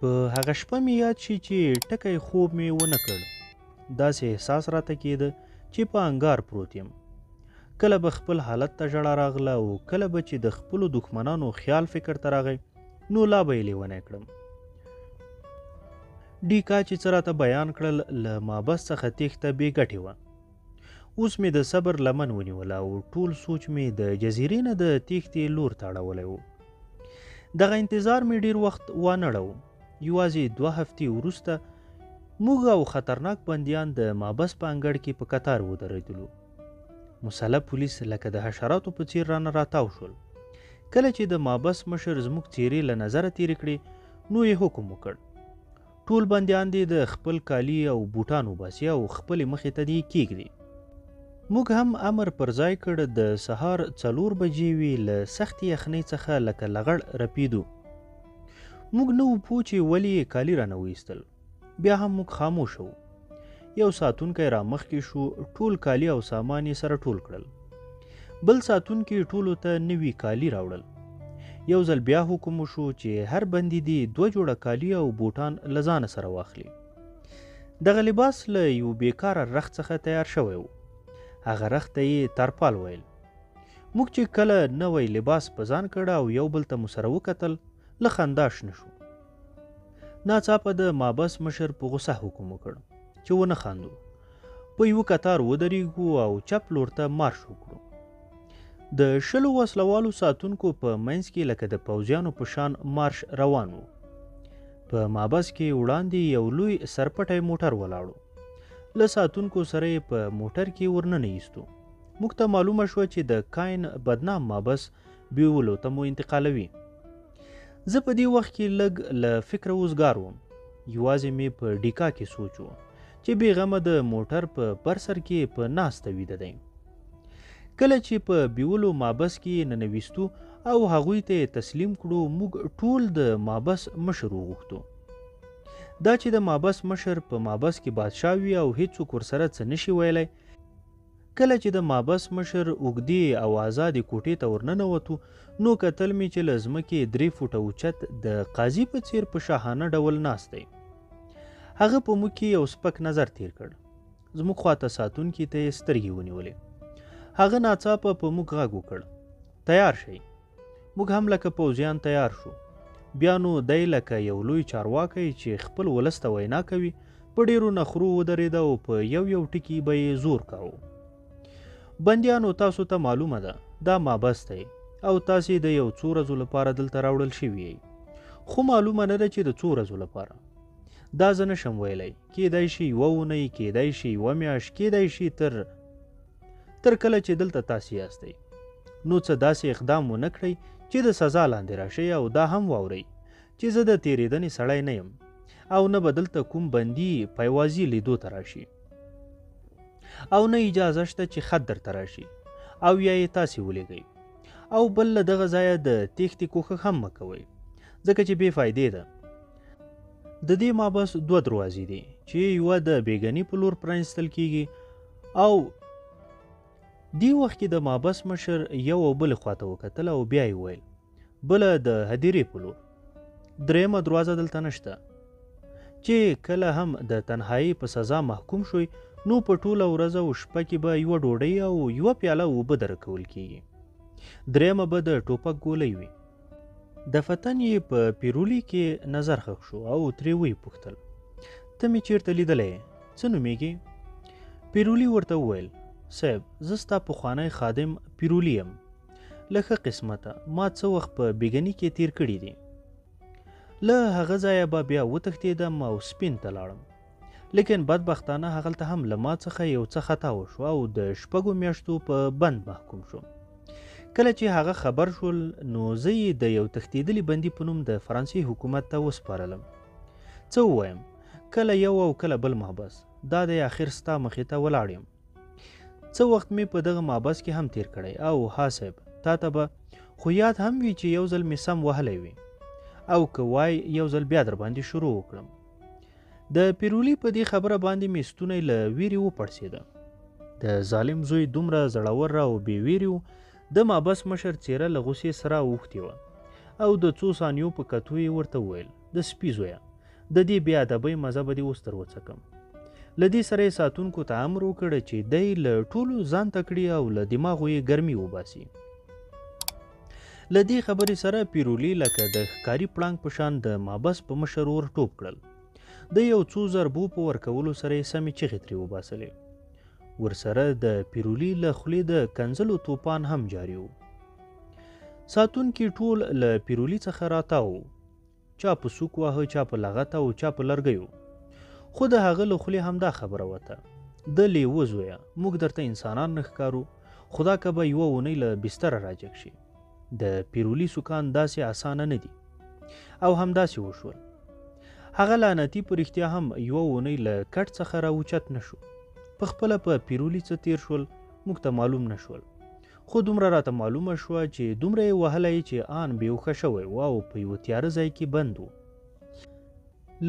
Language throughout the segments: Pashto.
په هغه شپه مې یاد شي چې ټکی خوب مې ونه کړ. داسې احساس راته کېده چې په انګار پروت یم. کله به خپل حالت ته ژړا راغله او کله به چې د خپلو دښمنانو خیال فکر ته راغی نو لا به یې لیونی کړم. ډیکا چې څه راته بیان کړل له مابس څخه تېښته بې ګټې وه. اوس مې د صبر لمن ونیوله او ټول سوچ مې د جزیرې نه د تېښتې لور ته اړولی و. دغه انتظار مې ډیر وخت وانه. یوازې 2 هفتې وروسته موږ او خطرناک بندیان د مابس په انګړ کې په قطار ودرېدلو. مسلح پولیس لکه د حشراتو په څیر رانه راتاو شول. کله چې د مابس مشر زموږ څیرې له نظره تېرې کړې نو یې حکم وکړ ټول بندیان دې د خپل کالي او بوټان وباسي او خپلې مخې ته دې کېږدي. موږ هم امر پر ځای کړ. د سهار 4 بجې وې. له سختې یخنۍ څخه لکه لغړ رپېدو. موږ نه وو پوه چې ولې یې کالي رانه وایستل. بیا هم موږ خاموش وو. یو ساتونکی را مخکې شو. ټول کالي او سامان یې سره ټول کړل. بل ساتونکي ټولو ته نوي کالي راوړل. یو ځل بیا حکم وشو چې هر بندي دې 2 جوړه کالي او بوټان له ځانه سره واخلي. دغه لباس له یو بیکاره رخت څخه تیار شوی و. هغه رخت ته یې ترپال ویل. موږ چې کله نوی لباس په ځان کړ او یو بل ته مو سره وکتل له خندا شنه شو. ناڅاپه د مابس مشر په غوسه حکم وکړ چې ونه خاندو. په یو قطار ودرېږو او چپ لور ته مارش وکړو. د 20 وسلوالو ساتونکو په منځ کې لکه د پوځیانو په شان مارش روان و. په مابس کې وړاندې یو لوی سرپټی موټر ولاړو. له ساتونکو سره یې په موټر کې ورننه ایستو. موږ ته معلومه شوه چې د کاین بدنام مابس بیولو ته مو انتقالوي. زه په دې وخت کې لږ له فکره وزګار وم. یوازې مې په ډیکا کې سوچ و چې بېغمه د موټر په بر سر کې په ناسته ویده دی. کله چې په بیولو مابس کې ننویستو او هغوی ته تسلیم کړو موږ ټول د مابس مشر وغوښتو. دا چې د مابس مشر په مابس کې بادشاه وي او هیڅوک ورسره څه نشي ویلی. کله چې د مابس مشر اوږدې او آزادې کوټې ته ورننوتو نو کتل مې چې له ځمکې 3 فوټه اوچت د قاضي په څیر په شاهانه ډول ناست دی. هغه په موږ کې یو سپک نظر تیر کړ. زموږ خواته ساتونکي ته یې سترګې ونیولې. هغه ناڅاپه په موږ غږ وکړ تیار شئ. موږ هم لکه پوځیان تیار شو. بیا نو دی لکه یو لوی چارواکی چې خپل ولس ته وینا کوي په ډیرو نخرو ودرېده او په یو ټکي به یې زور کاوه. بندیانو تاسو ته معلومه ده دا مابس دی او تاسې د یو څو ورځو لپاره دلته راوړل شوي یئ. خو معلومه نه ده چې د څو ورځو لپاره. دا زه نشم ویلی. کیدای شي 1 اونۍ، کیدای شي 1 میاشت، کیدای شي تر کله چې دلته تاسې یاستئ. نو څه داسې اقدام ونه کړئ چې د سزا لاندې راشئ او دا هم واورئ چې زه د تېرېدنې سړی نه یم او نه به دلته کوم بندي پیوازي لیدو ته راشي او نه اجازه شته چې خط درته راشي او یا یې تاسې ولیږئ. او بل له دغه ځایه د تېښتې کوښښ هم مه کوئ ځکه چې بې فایدې ده. د دې مابس 2 دروازې دي چې یوه د بیګني په لور پرانیستل کیږي او دې وخت کې د مابس مشر یو او بل خواته وکتل او بیا یې ویل بله د هدیرې په لور. 3مه دروازه دلته نشته. چې کله هم د تنهایی په سزا محکوم شوی نو په ټوله ورځ او شپه کې به یوه ډوډۍ او یوه پیاله اوبه درکول کیږي. 3مه به د ټوپک ګولۍ وي. د فتن یې په پیرولی کې نظر ښخ شو او ترې ویې پوښتل ته مې چیرته لیدلی څه نومیږي؟ پیرولی ورته وویل صاحب زه ستا پخوانی خادم پیرولی یم. له ښه قسمته ما څه وخت په بیګني کې تیر کړي دي. له هغه ځایه به بیا وتښتېدم او سپین ته لاړم. لیکن بدبختانه هغلته هم له ما څخه یو څه خطا وشو او د 6 میاشتو په بند محکوم شوم. کله چې هغه خبر شول نو زه یې د یو تښتېدلي بندي په نوم د فرانسې حکومت ته وسپارلم. څه ووایم کله یو او کله بل محبس. دا د آخر ستا مخې ته ولاړ یم. څه وخت مې په دغه محبس کې هم تیر کړی او ها صاحب تا ته به خو یاد هم وي چې یو ځل مې سم وهلی وي او که وای یو ځل بیا در باندې شروع وکړم. د پیرولی په دې خبره باندې مې ستونی له ویرې وپړسېده. د ظالم زوی دومره زړور او بې ویرې و. د مابس مشر څېره له غوسې سره اوښتې وه او د څو ثانیو په کتو یې ورته وویل د سپي زویه د دې بې ادبۍ مزه به دې اوس تر وڅکم. له دې سره یې ساتونکو ته امر وکړ چې دی له ټولو ځان ته کړي او له دماغو یې ګرمي وباسي. له دې خبرې سره پیرولي لکه د ښکاري پړانګ په شان د مابس په مشر ور ټوپ کړل. د یو څو ضربو په ورکولو سره یې سمې چغې ترې وباسلې. ورسره د پیرولي له خولې د کنځلو توپان هم جاري و. ساتونکي ټول له پیرولي څخه راتاو، چا په سوک واهه، چا په لغته او چا په لرګیو. خو د هغه له خولې همدا خبره وته: د لیوه زویه، موږ درته انسانان نه ښکارو، خدا که به یوه اونۍ له بستره راجګ شي. د پیرولي سوکان داسې اسانه نه دي. او همداسې وشول. هغه لعنتي په رښتیا هم یوه اونۍ له کټ څخه راوچت نه شو. په خپله په پیرولي څه تیر شول موږ ته معلوم نه شول، خو دومره راته معلومه شوه چې دومره یې وهلی چې آن بېهوښه شوی و او په یوه تیاره ځای کې بند و.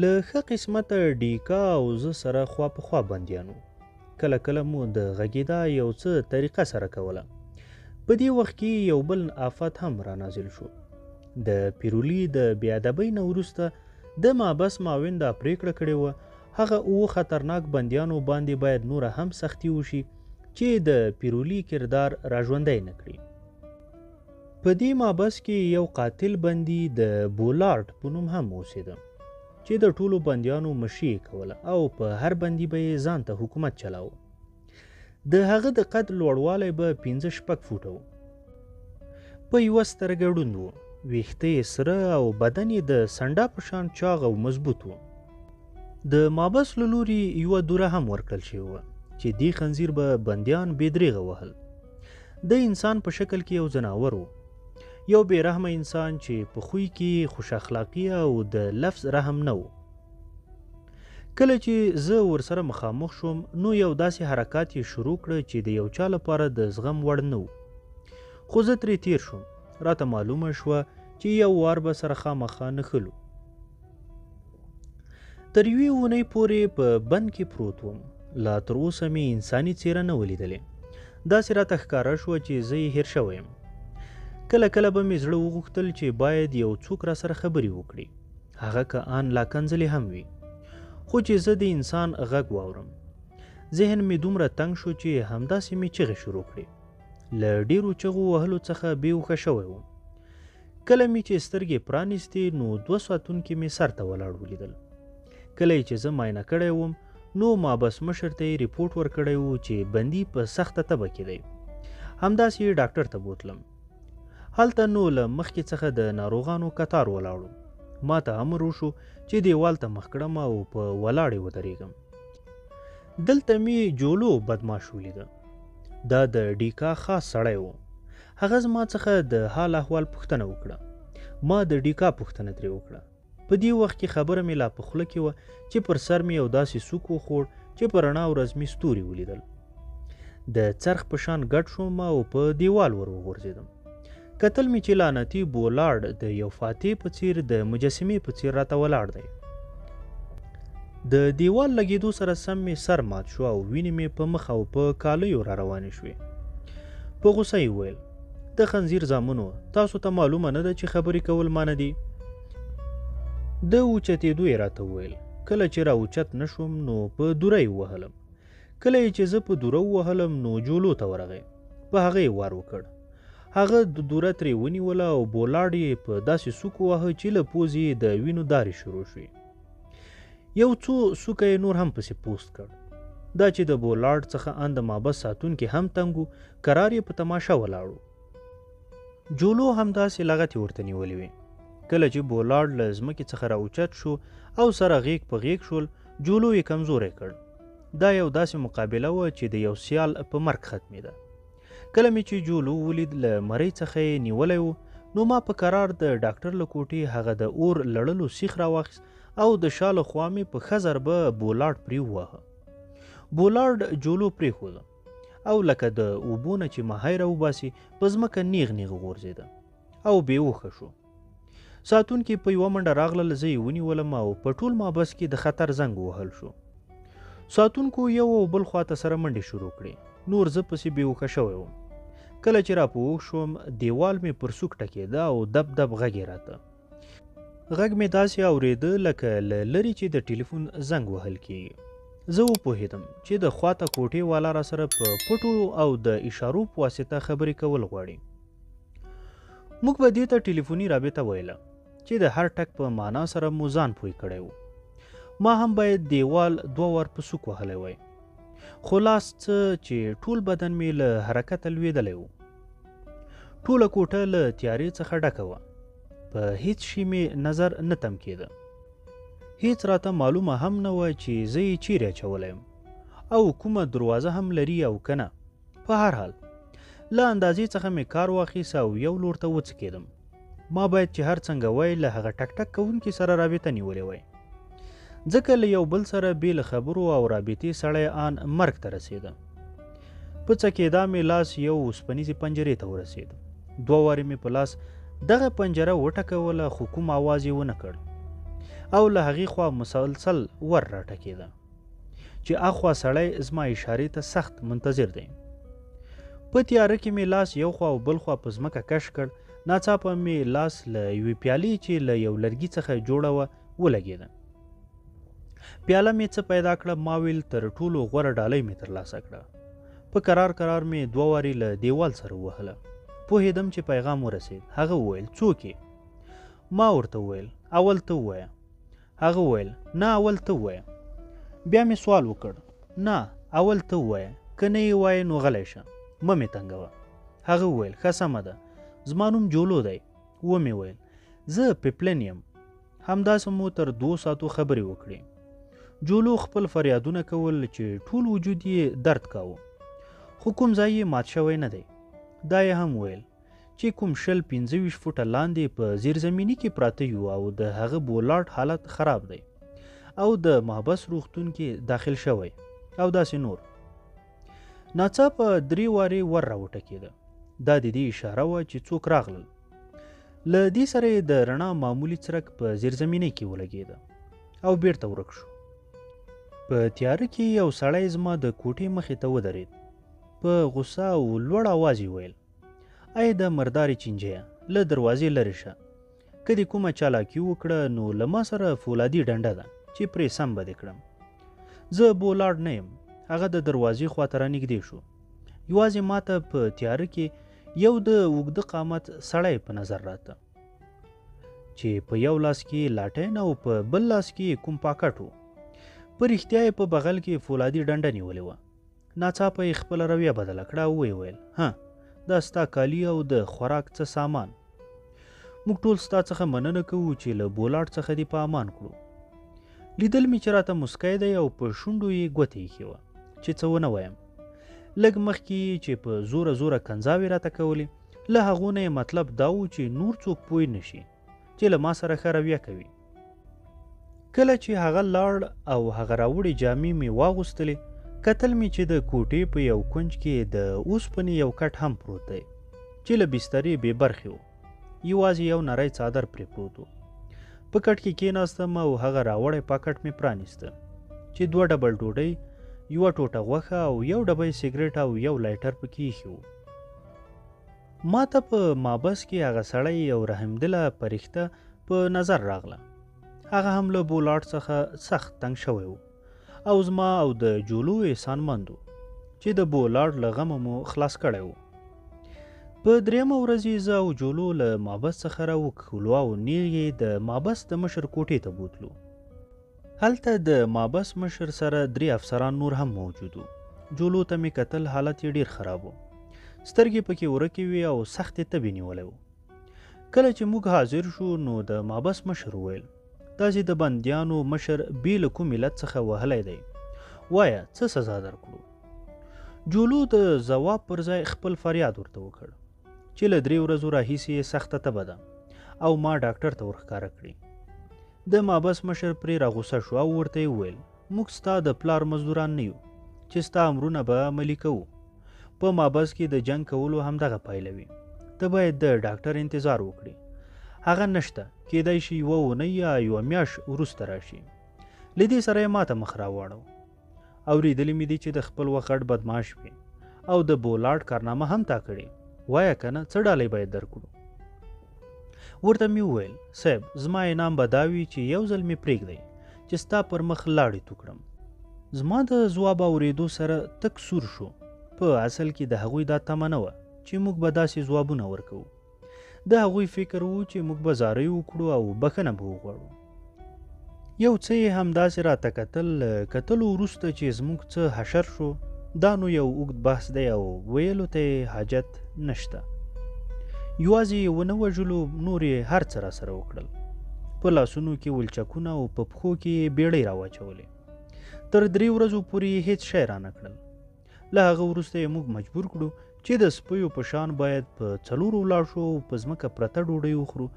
له ښه قسمته ډیکا او زه سره خوا په خوا بندیان وو. کله کله مو د غږېدا یو څه طریقه سره کوله. په دې وخت کې یو بل آفت هم را نازل شو. د پیرولي د بې ادبۍ نه وروسته د مابس معاون دا پرېکړه کړې وه هغه اوه خطرناک بندیانو باندې باید نوره هم سختي وشي چې د پیرولي کردار راژوندی نه کړي. په دې مابس کې یو قاتل بندي د بولارډ په نوم هم اوسېده چې د ټولو بندیانو مشري یې کوله او په هر بندي به یې ځان ته حکومت چلاوه. د هغه د قد لوړوالی به 5-6 فوټه و. په یوه سترګه ړوند و، ویښته یې سره او بدن یې د سنډا په شان چاغ او مضبوط و. د مابس له لوري یوه دوره هم ورکړل شوې وه چې دې خنزیر به بندیان بې دریغه وهل. د انسان په شکل کې یو ځناور و، یو بې رحمه انسان چې په خوی کې خوش اخلاقي او د لفظ رحم نه و. کله چې زه ورسره مخامخ شوم نو یو داسې حرکات یې شروع کړه چې د یو چا لپاره د زغم وړ نه و. خو زه ترې تیر شوم. راته معلومه شوه چې یو وار به سره خامخا نښلو. تر یوې اونۍ پورې په بند کې پروت وم. لا تر اوسه مې انساني څېره نه ولیدلې. داسې راته ښکاره شوه چې زه یې هېر شوی یم. کله کله به مې زړه وغوښتل چې باید یو څوک را سره خبرې وکړي، هغه که آن لا کنځلې هم وي، خو چې زه د انسان غږ واورم. ذهن مې دومره تنګ شو چې همداسې مې چغې شروع کړې. له ډېرو چغو وهلو څخه بېهوښه شوی وم. کله مې چې سترګې پرانیستې نو 2 ساتونکي مې سر ته ولاړ ولیدل. کله چې زه معاینه کړی وم نو مابس مشر ته یې ریپورټ ورکړی و چې بندي په سخته تبه کې دی. همداسې یې ډاکټر ته بوتلم. هلته نو له مخکې څخه د ناروغانو کتار ولاړو. ما ته امر وشو چې دیوال ته مخ کړم او په ولاړې ودرېږم. دلته مې جولو بدماش ولیده. دا د ډیکا خاص سړی و. هغه زما څخه د حال احوال پوښتنه وکړه. ما د ډیکا پوښتنه ترې وکړه. په دې وخت کې خبره مې لا په خوله کې وه چې پر سر مې یو داسې سوک وخوړ چې په رڼا ورځ مې ستوري ولیدل. د څرخ په شان ګډ شوم او په دیوال ور وغورځېدم. کتل مې چې لعنتي بولارډ د یو فاتح په څیر د مجسمې په څیر راته ولاړ دی. د دیوال لګېدو سره سم مې سر مات شو او وینې مې په مخ او په کالیو را روانې شوې. په غوسه یې وویل: د خنزیر زامنو، تاسو ته معلومه نه ده چې خبرې کول منع دي؟ د اوچتېدو یې راته وویل: کله چې را اوچت نه شوم نو په دوره یې ووهلم. کله چې زه په دوره ووهلم نو جولو ته ورغی. په هغه یې وار وکړ. هغه د دوره ترې ونیوله او بولاډ یې په داسې سوک وواهه چې له پوزې د وینو دارې شروع شوې. یو څو سوکه یې نور هم پسې پوست کړ. دا چې د بولاډ څخه ان د مابس ساتونکي هم تنګو، کرار یې په تماشه ولاړو. جولو همداسې لغتې ورته نیولې وې. کله چې بولاډ له ځمکې څخه راوچت شو او سره غیږ په غیږ شول، جولو یې کمزوری کړ. دا یو داسې مقابله وه چې د یو سیال په مرګ ختمېده. کله مې چې جولو ولید له مرۍ څخه یې نیولی و نو ما په کرار د ډاکټر له کوټې هغه د اور لړلو سیخ راواخیست او د شا له خوا مې په ښه ضربه بولاډ پرې وواهه. بولاډ جولو پرېښوده او لکه د اوبو نه چې ماهی راوباسي په ځمکه نیغ نیغ وغورځېده او بېهوښه شو. ساتونکي په یوه منډه راغلل. زه یې ونیولم او په ټول مابس کې د خطر زنګ ووهل شو. ساتونکو یو او بل خواته سره منډې شروع کړې. نور زه پسې بېهوښه شوی وم. کله چې را په اوښ شوم دیوال مې پر سوک ټکېده او دب دب غږ یې راته. غږ مې داسې اورېده لکه له لرې چې د ټلیفون زنګ وهل کېږي. زه وپوهېدم چې د خواته کوټې والا را سره په پټو او د اشارو په واسطه خبرې کول غواړي. موږ به دې ته ټلیفوني رابطه ویله چې د هر ټک په معنا سره مو ځان پوه کړی و. ما هم باید دیوال 2 وار په سوک وهلی وای، خو لاس څه چې ټول بدن مې له حرکته لوېدلی و. ټوله کوټه له تیارې څخه ډکه وه. په هیڅ شي مې نظر نه تم کېده. هیڅ راته معلومه هم نه وه چې زه یې چیرې اچولی یم او کومه دروازه هم لري او که نه. په هر حال له اندازې څخه مې کار واخیست او یو لور ته وڅکېدم. ما باید چې هر څنګه وای له هغه ټک ټک کوونکي سره رابطه نیولې وای، ځکه له یو بل سره بې له خبرو او رابطې سړی آن مرګ ته رسېده. په څکېدا مې لاس یو اوسپنیزې پنجرې ته ورسېد. 2 وارې مې په لاس دغه پنجره وټکوله، خو کوم آواز یې ونه کړ او له هغې خوا مسلسل ور راټکېده چې اخوا سړی زما اشارې ته سخت منتظر دی. په تیاره کې مې لاس یو خوا او بل خوا په ځمکه کش کړ. ناڅاپه مې لاس له یوې پیالې چې له یو لرګي څخه جوړه وه ولګېده. پیاله مې څه پیدا کړه، ما ویل تر ټولو غوره ډالۍ مې ترلاسه کړه. په قرار مې 2 وارې له دیوال سره ووهله. پوهېدم چې پیغام ورسېد. هغه وویل څوک یې؟ ما ورته وویل اول ته ووایه. هغه وویل نه اول ته ووایه. بیا مې سوال وکړ، نه اول ته ووایه، که نه یې وایې نو غلی شه، مه مې تنګوه. هغه وویل ښه سمه ده، زما نوم جولو دی. ومې ویل زه پیپلین یم. همداسې مو تر 2 ساعتو خبرې وکړې. جولو خپل فریادونه کول چې ټول وجود یې درد کاوه، خو کوم ځای یې مات شوی نه دی. دا یې هم ویل چې کوم 25 فوټه لاندې په زیرزمیني کې پراته یو او د هغه بولاټ حالت خراب دی او د محبس روغتون کې داخل شوی او داسې نور. ناڅاپه 3 وارې ور راوټکېده. دا د دې اشاره وه چې څوک راغلل. له دې سره د رڼا معمولي څرک په زیرزمینۍ کې ولګېده او بیرته ورک شو. په تیاره کې یو سړی زما د کوټې مخې ته ودرېد. په غوسه او لوړ آواز یې ویل ای د مردارې چینجیه، له دروازې لرې شه. که دې کومه چالاکي وکړه نو له ما سره فولادي ډنډه ده چې پرې سم به دې کړم. زه بولاډ نه یم. هغه د دروازې خواته رانږدې شو. یوازې ماته په تیاره کې یو د اوږده قامت سړی په نظر راته چې په یو لاس کې لاټین او په بل لاس کې کوم پاکټ و. په رښتیا یې په بغل کې فولادي ډنډه نیولې وه. ناڅاپه یې خپله رویه بدله کړه او ویې ویل ها دا ستا کالي او د خوراک څه سامان. موږ ټول ستا څخه مننه کوو چې له بولاډ څخه دې په امان کړو. لیدل مې چې راته مسکی دی او په شونډو یې ګوتې ایښې وه چې څه ونه وایم. لږ مخکې چې په زوره زوره کنځاوې راته کولې، له هغو نه یې مطلب دا و چې نور څوک پوه نه شي چې له ما سره ښه رویه کوي. کله چې هغه لاړ او هغه راوړې جامې مې واغوستلې، کتل مې چې د کوټې په یو کونج کې د اوسپنې یو کټ هم پروت دی چې له بسترې بې برخې و. یوازې یو نری څادر پرې پروت و. په کټ کې کېناستم او هغه راوړی پاکټ مې پرانیسته چې 2 ډبل ډوډۍ، 1 ټوټه غوښه او 1 ډبی سګرټ او 1 لایټر پکې ایښي وو. ما ته په مابس کې هغه سړی یو رحمدله فرښته په نظر راغله. هغه هم له بولاډ څخه سخت تنګ شوی و او زما او د جولو احسانمند و چې د بولاډ له غمه مو خلاص کړی و. په 3مه ورځ یې زه او جولو له مابس څخه راوکښلو او نیغ یې د مابس د مشر کوټې ته بوتلو. هلته د مابس مشر سره 3 افسران نور هم موجود وو. جولو ته مې کتل، حالت یې ډېر خراب و. سترګې پکې ورکې وې او سخت یې تبې نیولی و. کله چې موږ حاضر شو نو د مابس مشر وویل داسې د بندیانو مشر بې له کوم علت څخه وهلی دی، وایه څه سزا درکړو. جولو د ځواب پر ځای خپل فریاد ورته وکړ چې له 3 ورځو راهیسې یې سخته تبه ده او ما ډاکټر ته ورښکاره کړي. د مابس مشر پرې راغوسه شو او ورته یې وویل موږ ستا د پلار مزدوران نه یو چې ستا امرونه به عملي کوو. په مابس کې د جنګ کولو همدغه پایله وي. ته باید د ډاکټر انتظار وکړي. هغه نشته، کیدای شي 1 اونۍ یا 1 میاشت وروسته راشي. له دې سره یې ماته مخ راواړو. اورېدلې مې دي چې د خپل وخت غټ بدمعاش وي او د بولاډ کارنامه هم تا کړې. وایه که نه څه ډالۍ باید درکړو. ورته مې وویل صاحب زما انعام به دا وي چې یو ځل مې پرېږدئ چې ستا پر مخ لاړې تو کړم. زما د ځواب اورېدو سره تک سور شو. په اصل کې د هغوی دا تمه نه وه چې موږ به داسې ځوابونه ورکوو. د هغوی فکر و چې موږ به زارۍ وکړو او بښنه به وغواړو. یو څه یې همداسې راته کتلو وروسته چې زموږ څه حشر شو. دا نو یو اوږد بحث دی او ویلو ته یې حاجت نشته. یوازې یې ونه وژلو، نور یې هر څه راسره وکړل. په لاسونو کې ولچکونه او په پښو کې یې بیړۍ راواچولې. تر 3 ورځو پورې یې هېڅ شی رانه کړل. له هغه وروسته یې موږ مجبور کړو چې د سپیو په شان باید په 4 ولاړ شو او په ځمکه پرته ډوډۍ وخورو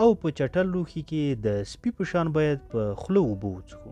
او په چټل لوښي کې د سپي په شان باید په خوله اوبه وڅښو.